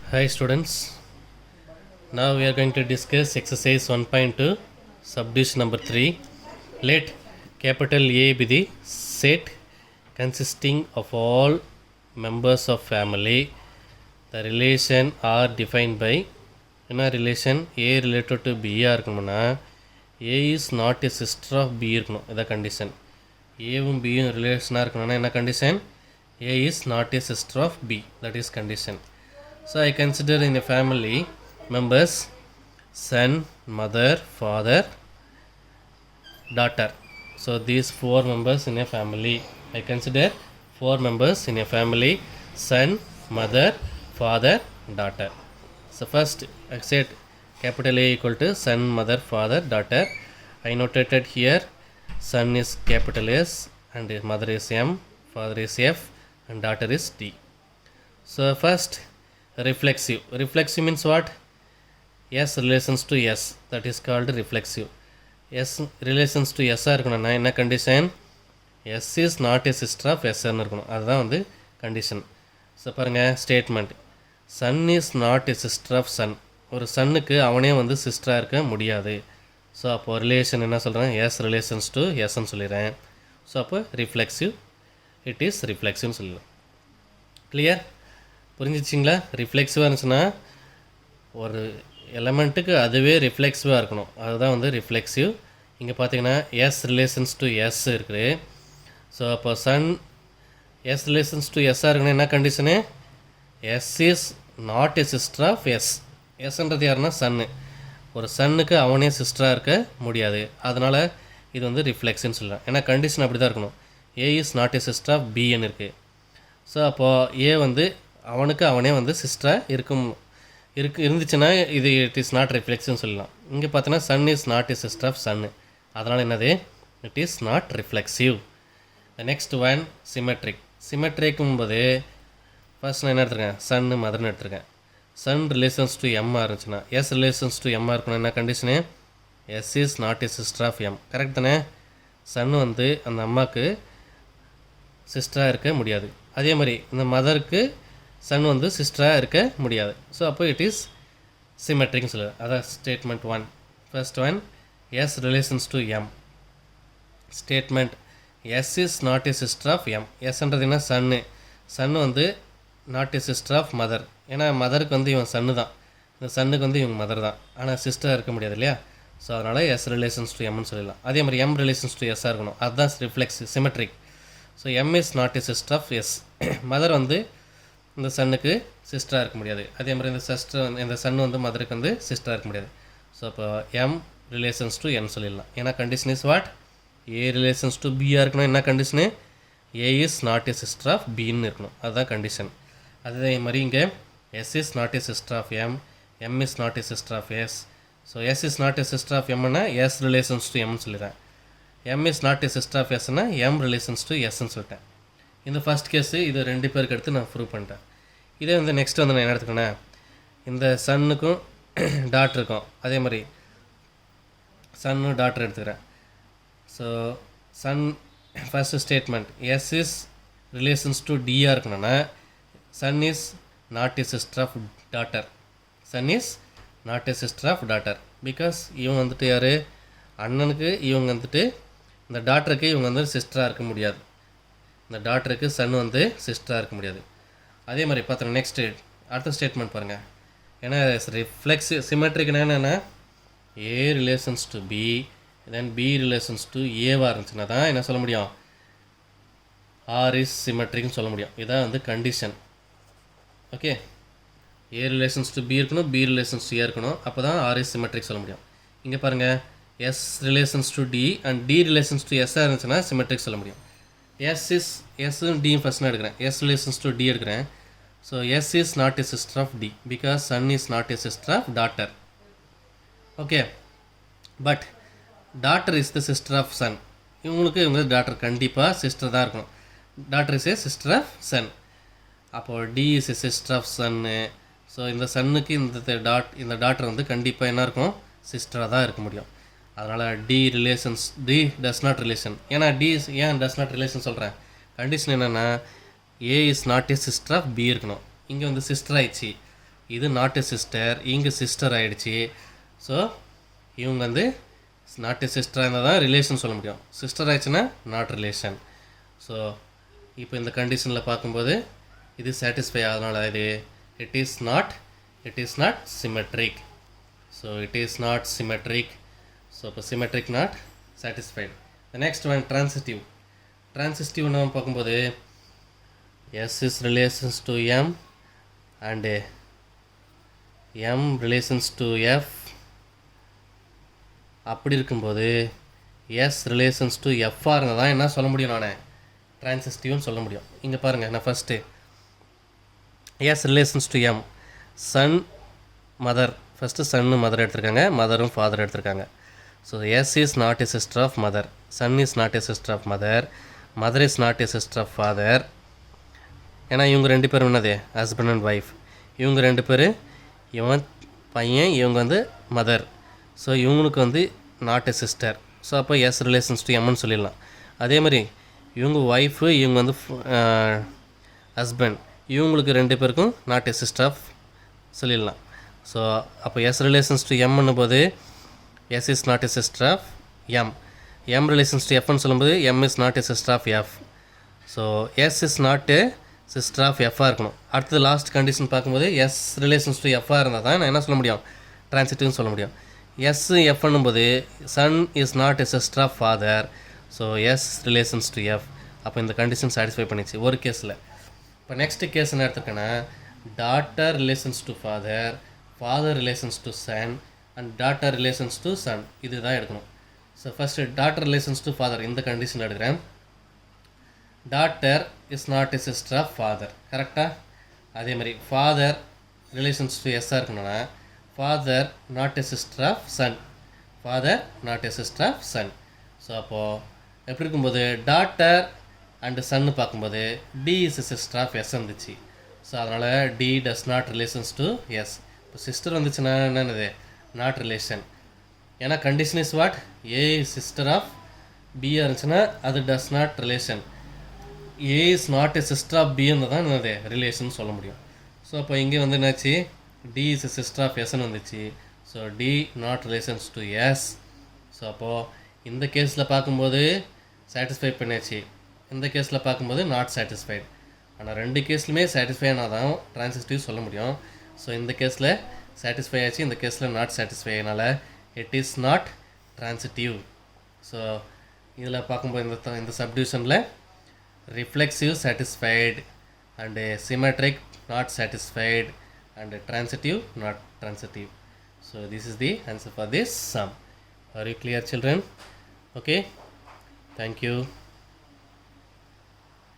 Hi students, now we are going to discuss exercise 1.2 subdivision number 3. Let capital A be the set consisting of all members of family. The relation are defined by என்ன relation A related to B இருக்கணும்னா A is not a sister of B இருக்கணும். இதான் condition. ஏவும் பியும் ரிலேஷனாக இருக்கணும்னா என்ன condition? A is not a sister of B. That is condition. So I consider in a family members son, mother, father, daughter. So these four members in a family. I consider four members in a family: son, mother, father, daughter. So first I said capital A equal to son, mother, father, daughter. I notated here son is capital S and mother is M, father is F and daughter is D. So first reflexive. Reflexive means what? S relations to S. That is called reflexive. S relations to S இருக்கணும்னா என்ன condition? S is not a sister of S இருக்கணும். அதுதான் வந்து condition. So பாருங்கள் statement. Son is not a sister of son. ஒரு சன்னுக்கு அவனே வந்து சிஸ்டராக இருக்க முடியாது. ஸோ அப்போது ரிலேஷன் என்ன சொல்கிறேன்? எஸ் ரிலேஷன்ஸ் டு எஸ்ன்னு சொல்லிடுறேன். ஸோ அப்போ ரிஃப்ளெக்சிவ், இட் இஸ் ரிஃப்ளெக்சிவ்னு சொல்லலாம். கிளியர்? புரிஞ்சிச்சிங்களா? ரிஃப்ளெக்சிவாக இருந்துச்சுன்னா ஒரு எலமெண்ட்டுக்கு அதுவே ரிஃப்ளெக்சிவாக இருக்கணும். அதுதான் வந்து ரிஃப்ளெக்சிவ். இங்கே பார்த்தீங்கன்னா எஸ் ரிலேஷன்ஸ் டு எஸ் இருக்குது. ஸோ அப்போ சன் எஸ் ரிலேஷன்ஸ் டு எஸ்ஸாக இருக்கணும். என்ன condition? S is not a sister of S. எஸ்ன்றது யாருன்னா சன்னு. ஒரு சன்னுக்கு அவனே சிஸ்டராக இருக்க முடியாது. அதனால் இது வந்து ரிஃப்ளெக்ஷன் சொல்லலாம். ஏன்னா கண்டிஷன் அப்படி தான் இருக்கணும். A is not a sister of பின்னு இருக்குது. ஸோ அப்போது ஏ வந்து அவனுக்கு அவனே வந்து சிஸ்டராக இருந்துச்சுன்னா இது இட் இஸ் நாட் ரிஃப்ளெக்ஷன் சொல்லலாம். இங்கே பார்த்தோன்னா son is not a sister of son. அதனால் என்னது? It is not reflexive. Next one symmetric. சிமெட்ரிக்கும்போது ஃபர்ஸ்ட் நான் என்ன எடுத்துருக்கேன்? சன்னு மதர்னு எடுத்துருக்கேன். சன் ரிலேஷன்ஸ் டு எம்மாக இருந்துச்சுன்னா எஸ் ரிலேஷன்ஸ் டு எம்மாக இருக்கணும். என்ன condition? S is not a sister of M. Correct தானே? சன் வந்து அந்த அம்மாவுக்கு சிஸ்டராக இருக்க முடியாது. அதே மாதிரி இந்த மதருக்கு சன் வந்து சிஸ்டராக இருக்க முடியாது. ஸோ அப்போ இட் இஸ் சிமெட்ரிக்னு சொல்லுவேன். அதான் statement one. First one S relations to M. Statement S is not a sister of M. எஸ்ன்றது என்ன? சன்னு. சன்னு வந்து not a sister of mother. ஏன்னா மதருக்கு வந்து இவன் சன்னு தான், இந்த சன்னுக்கு வந்து இவங்க மதர் தான். ஆனால் சிஸ்டராக இருக்க முடியாது இல்லையா? ஸோ அதனால் எஸ் ரிலேஷன்ஸ் டு எம்னு சொல்லிடலாம். அதே மாதிரி எம் ரிலேஷன்ஸ் டு எஸ்ஸாக இருக்கணும். அதுதான் reflex symmetric. So M is not a sister of S. Mother வந்து இந்த சன்னுக்கு சிஸ்டராக இருக்க முடியாது. அதே மாதிரி இந்த சன் வந்து மதருக்கு வந்து சிஸ்டராக இருக்க முடியாது. ஸோ அப்போ எம் ரிலேஷன்ஸ் டு என் சொல்லிடலாம். ஏன்னா condition is what? A relations to பியாக இருக்கணும். என்ன கண்டிஷனு? A is not a sister of பின்னு இருக்கணும். அதுதான் கண்டிஷன். அதே மாதிரி இங்கே S is not a sister of M, M is not a sister of S. So S is not a sister of எம்னா எஸ் ரிலேஷன்ஸ் டு எம்னு சொல்லிடுறேன். M is not a sister of எஸ்னா M relations to எஸ்ன்னு சொல்லிட்டேன். இந்த first case இது ரெண்டு பேருக்கு எடுத்து நான் ப்ரூவ் பண்ணிட்டேன். இதே வந்து நெக்ஸ்ட் வந்து நான் என்ன எடுத்துக்கணேன்? இந்த சன்னுக்கும் டாக்டருக்கும் அதே மாதிரி சன்னு டாக்டர் எடுத்துக்கிறேன். So son first statement S is relations to டியாக இருக்கணும்னா son is not a sister of daughter. Son is not a sister of daughter. Because இவங்க வந்துட்டு யார்? அண்ணனுக்கு இவங்க வந்துட்டு இந்த டாக்டருக்கு இவங்க வந்து சிஸ்டராக இருக்க முடியாது. இந்த டாக்டருக்கு சன் வந்து சிஸ்டராக இருக்க முடியாது. அதே மாதிரி பார்த்தோம் நெக்ஸ்ட்டு அடுத்த ஸ்டேட்மெண்ட் பாருங்கள். ஏன்னா ரிஃப்ளெக்ஸிவ் சிமெட்ரிக்னா என்னென்னா A relations to B then B relations to ஏவாக இருந்துச்சுன்னா தான் என்ன சொல்ல முடியும்? ஆர் இஸ் சிமெட்ரிக்னு சொல்ல முடியும். இதான் வந்து condition. Okay, A relations to B இருக்கணும், பி ரிலேஷன்ஸ் டு ஏ இருக்கணும். அப்போ தான் ஆர் இஸ் சிமெட்ரிக் சொல்ல முடியும். இங்கே பாருங்கள் S relations to T and T relations to எஸ்ஸாக இருந்துச்சுன்னா சிமெட்ரிக் சொல்ல முடியும். எஸ்ஸும் டியும் ஃபஸ்ட் நான் எடுக்கிறேன். எஸ் ரிலேஷன்ஸ் டு டி எடுக்கிறேன். So S is not a sister of T because son is not a sister of daughter. Okay, but daughter is the sister of son. இவங்க டாட்டர் கண்டிப்பாக sister தான் இருக்கணும். Daughter is a sister of son. அப்போது T is a sister of son. So இந்த சன்னுக்கு இந்த daughter வந்து கண்டிப்பாக என்ன இருக்கும்? சிஸ்டராக தான் இருக்க முடியும். அதனால் T relations T does not relation. ஏன்னா டி ஏன் டஸ் நாட் ரிலேஷன் சொல்கிறேன்? கண்டிஷன் என்னென்னா A is not a sister of B இருக்கணும். இங்கே வந்து சிஸ்டர் ஆயிடுச்சு. இது நாட் எ சிஸ்டர், இங்கே சிஸ்டர் ஆகிடுச்சி. ஸோ இவங்க வந்து நாட் எ சிஸ்டராக இருந்தால் தான் ரிலேஷன் சொல்ல முடியும். சிஸ்டர் ஆயிடுச்சுன்னா நாட் ரிலேஷன். ஸோ இப்போ இந்த கண்டிஷனில் பார்க்கும்போது இது சாட்டிஸ்ஃபை ஆகனால இது it is not symmetric. So it is not symmetric. So இப்போ symmetric not satisfied. The next one transitive. Transitive நம்ம பார்க்கும்போது S is relations to M and M relations to F. அப்படி இருக்கும்போது எஸ் ரிலேஷன்ஸ் டு எஃப்ஆர் இருந்தால் தான் என்ன சொல்ல முடியும், நான் ட்ரான்சிட்டிவ்னு சொல்ல முடியும். இங்கே பாருங்கள், நான் first S relations to M son mother, first son mother எடுத்திருக்காங்க, மதரும் ஃபாதர் எடுத்திருக்காங்க. So S is not a sister of mother, son is not a sister of mother, mother is not a sister of father. ஏன்னா இவங்க ரெண்டு பேரும் என்னது husband and wife. இவங்க ரெண்டு பேர், இவன் பையன், இவங்க வந்து மதர். ஸோ இவங்களுக்கு வந்து நாட் எ சிஸ்டர். ஸோ அப்போ எஸ் ரிலேஷன்ஸ் டு எம்னு சொல்லிடலாம். அதே மாதிரி இவங்க ஒய்ஃபு, இவங்க வந்து ஹஸ்பண்ட், இவங்களுக்கு ரெண்டு பேருக்கும் நாட் எ சிஸ்டர் ஆஃப் சொல்லிடலாம். ஸோ அப்போ எஸ் ரிலேஷன்ஸ் டு எம்னும் போது S is not a sister of M. M relations to எஃப்னு சொல்லும்போது M is not a sister of F. So S is not a sister of எஃப்ஆக இருக்கணும். அடுத்தது last condition பார்க்கும்போது எஸ் ரிலேஷன்ஸ் டு எஃப்ஆக இருந்தால் தான் நான் என்ன சொல்ல முடியும், ட்ரான்சிட்டிவ்னு சொல்ல முடியும். எஸ் எஃப்னும் போது son is not a sister of father. So S relations to F. அப்போ இந்த கண்டிஷன் சாட்டிஸ்ஃபை பண்ணிச்சு ஒரு கேஸில். இப்போ நெக்ஸ்ட்டு கேஸ் என்ன எடுத்துருக்கேன்னா daughter relations to father, father relations to son and daughter relations to son. இது தான் எடுக்கணும். So first daughter relations to father இந்த கண்டிஷன் எடுக்கிறேன். Daughter is not a sister of father, கரெக்டாக? அதே மாதிரி ஃபாதர் ரிலேஷன்ஸ் டு எஸ்ஸாக இருக்கணும்னா father not a sister of son, father not a sister of son. So அப்போது எப்படி இருக்கும்போது டாட்டர் அண்டு சன்னு பார்க்கும்போது T is a sister of S வந்துச்சு. ஸோ அதனால் T does not relations to S. இப்போ சிஸ்டர் வந்துச்சுன்னா என்னது, நாட் ரிலேஷன். ஏன்னா condition is what, A sister of பியாக இருந்துச்சுன்னா அது does not relation. A is not a sister of பின்னு தான் என்னது ரிலேஷன் சொல்ல முடியும். ஸோ அப்போ இங்கே வந்து என்னாச்சு, T is a sister of எஸ்ன்னு வந்துச்சு. So T not relations to S. ஸோ அப்போது இந்த கேஸில் பார்க்கும்போது சாட்டிஸ்ஃபை பண்ணியாச்சு, இந்த கேஸில் பார்க்கும்போது நாட் சாட்டிஸ்ஃபைடு. ஆனால் ரெண்டு கேஸ்லையுமே சாட்டிஸ்ஃபை ஆனால் தான் ட்ரான்சிட்டிவ் சொல்ல முடியும். ஸோ இந்த கேஸில் சாட்டிஸ்ஃபை ஆச்சு, இந்த கேஸில் நாட் சாட்டிஸ்ஃபை ஆனால it is not transitive. So இதில் பார்க்கும்போது இந்த சப்டிவிஷனில் reflexive satisfied and symmetric not satisfied and transitive not transitive. So this is the answer for this sum. Are you clear, children? Okay, thank you.